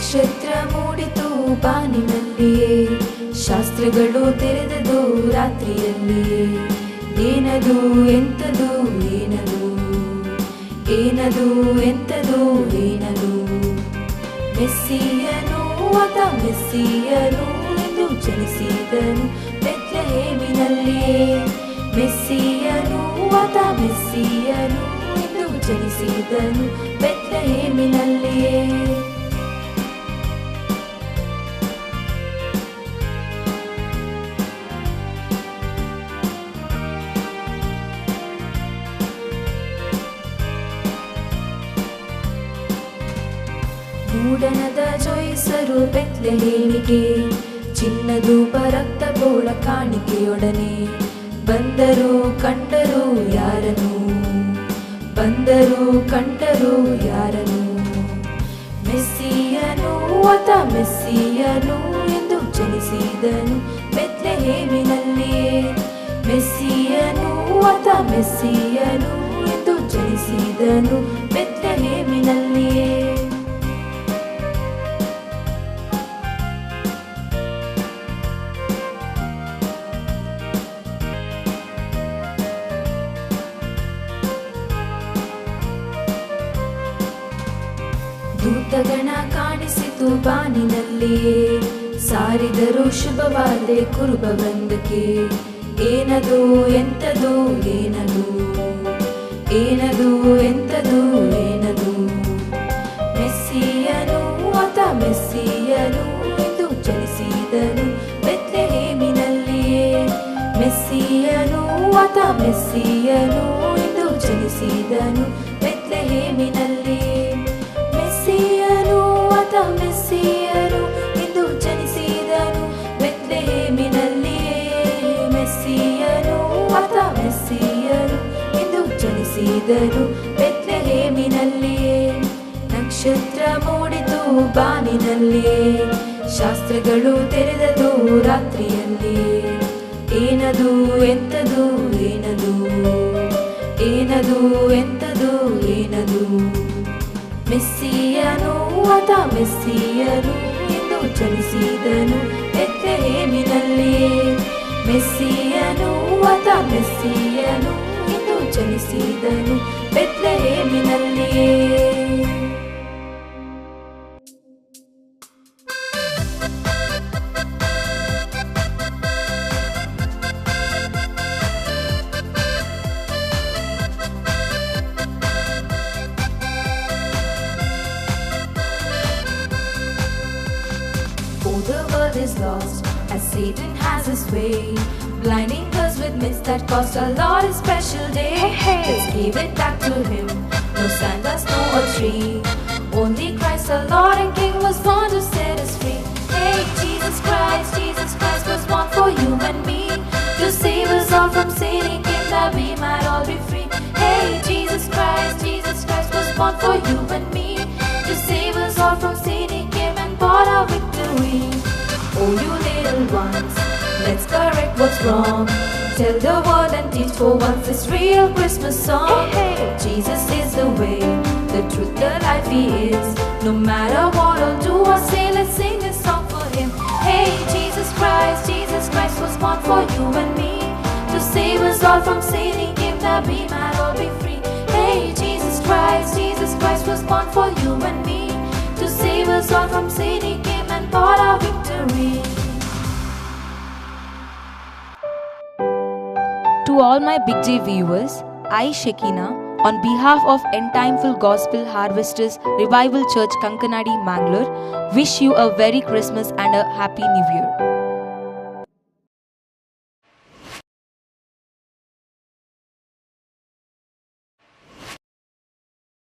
ನಕ್ಷತ್ರ ಮೂಡಿತು ಬಾನಿನಲ್ಲಿಯೇ, ಶಾಸ್ತ್ರಗಳು ತೆರೆದದು ರಾತ್ರಿಯಲ್ಲಿಯೇ. ಏನದು ಎಂತದು ಏನದು, ಏನದು ಎಂತದು ಏನದು, ಮೆಸ್ಸಿಯನು ಆತ ಮೆಸ್ಸಿಯನು ಎಂದು ಜನಿಸಿದನು ಬೆತ್ಲೆಹೇಮಿನಲ್ಲಿಯೇ. ಮೆಸ್ಸಿಯನು ಆತ ಮೆಸ್ಸಿಯನು ಎಂದು ಜನಿಸಿದನು ಬೆತ್ಲೆಹೇಮಿನಲ್ಲಿಯೇ. ಮೂಡಣದ ಜೋಯಿಸರು ಬೆತ್ಲೆಹೇಮಿಗೆ, ಚಿನ್ನಧೂಪ ರಕ್ತ ಬೋಳ ಕಾಣಿಕೆಯೊಡನೆ ಬಂದರು ಕಂಡರು ಯಾರನು, ಬಂದರು ಕಂಡರು ಯಾರನು. ಮೆಸ್ಸಿಯನು ಆತ ಮೆಸ್ಸಿಯನು ಎಂದು ಜನಿಸಿದನು ಬೆತ್ಲೆಹೇಮಿನಲ್ಲಿಯೇ. ಮೆಸ್ಸಿಯನು ಆತ ಮೆಸ್ಸಿಯನು ಎಂದು ಜನಿಸಿದನು ಬೆತ್ಲೆಹೇಮಿನಲ್ಲಿಯೇ. ದೂತಗಣ ಕಾಣಿಸಿತು ಬಾನಿನಲ್ಲಿಯೇ, ಸಾರಿದರು ಶುಭವಾದೆ ಕುರುಬ ವೃಂದಕ್ಕೆ. ಏನದು ಎಂತದು ಏನದು, ಏನದು ಎಂತದು ಏನದು, ಮೆಸ್ಸಿಯನು ಆತ ಮೆಸ್ಸಿಯನು ಎಂದು ಜನಿಸಿದನು ಬೆತ್ಲೆಹೇಮಿನಲ್ಲಿಯೇ. ಮೆಸ್ಸಿಯನು ಆತ ಮೆಸ್ಸಿಯನು ಎಂದು ಜನಿಸಿದನು ಬೆತ್ಲೆಹೇಮಿನಲ್ಲಿಯೇ. ಮೆಸ್ಸಿಯನು ಆತ ಮೆಸ್ಸಿಯನು ಎಂದು ಜನಿಸಿದನು ಬೆತ್ಲೆಹೇಮಿನಲ್ಲಿಯೇ. ಮೆಸ್ಸಿಯನು ಆತ ಮೆಸ್ಸಿಯನು ಎಂದು ಜನಿಸಿದನು ಬೆತ್ಲೆಹೇಮಿನಲ್ಲಿಯೇ. ನಕ್ಷತ್ರ ಮೂಡಿತು ಬಾನಿನಲ್ಲಿಯೇ, ಶಾಸ್ತ್ರಗಳು ತೆರೆದದು ರಾತ್ರಿಯಲ್ಲಿಯೇ. ಏನದು ಎಂತದು ಏನದು, ಏನದು ಎಂತದು ಏನದು, ಮೆಸ್ಸಿಯನು ಆತ ಮೆಸ್ಸಿಯನು ಎಂದು ಜನಿಸಿದನು ಬೆತ್ಲೆಹೇಮಿನಲ್ಲಿಯೇ. ಮೆಸ್ಸಿಯನು ಆತ ಮೆಸ್ಸಿಯನು ಎಂದು ಜನಿಸಿದನು ಬೆತ್ಲೆಹೇಮಿನಲ್ಲಿಯೇ. Oh, the world is lost as Satan has his way, blinding us with myths that cost our Lord a special day. Let's give it back to him. No Santas, no a tree. Only Christ our Lord and King was born to set us free. Hey, Jesus Christ was born for you and me, to save us all from sin. He came that we might all be free. Hey, Jesus Christ was born for you and me, to save us all from sin. He came and bought our victory. Oh, you little ones, let's correct what's wrong. Tell the world and teach for once this real Christmas song. Jesus is the way, the truth, the life he is. No matter what I'll do or say, let's sing this song for him. Hey, Jesus Christ was born for you and me, to save us all from sin. He came that we might all be free. Hey, Jesus Christ was born for you and me, to save us all from sin. He came and bought our victory. To all my Big J viewers, I, Shekina, on behalf of End Timeful Gospel Harvesters Revival Church, Kankanadi, Mangalore, wish you a Merry Christmas and a Happy New Year.